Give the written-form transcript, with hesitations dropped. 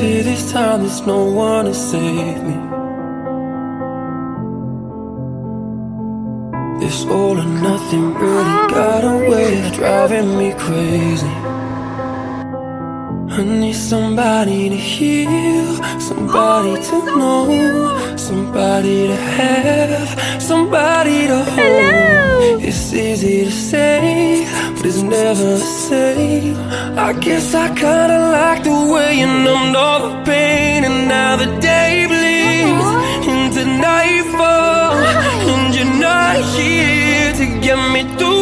fear this time there's no one to save me. This all or nothing really got a way of driving me crazy. I need somebody to heal, somebody to know, somebody to have, somebody to hold. It's easy to say, but it's never the same. I guess I kinda like the way you numbed all the pain, and now the day bleeds into nightfall, and you're not here to get me through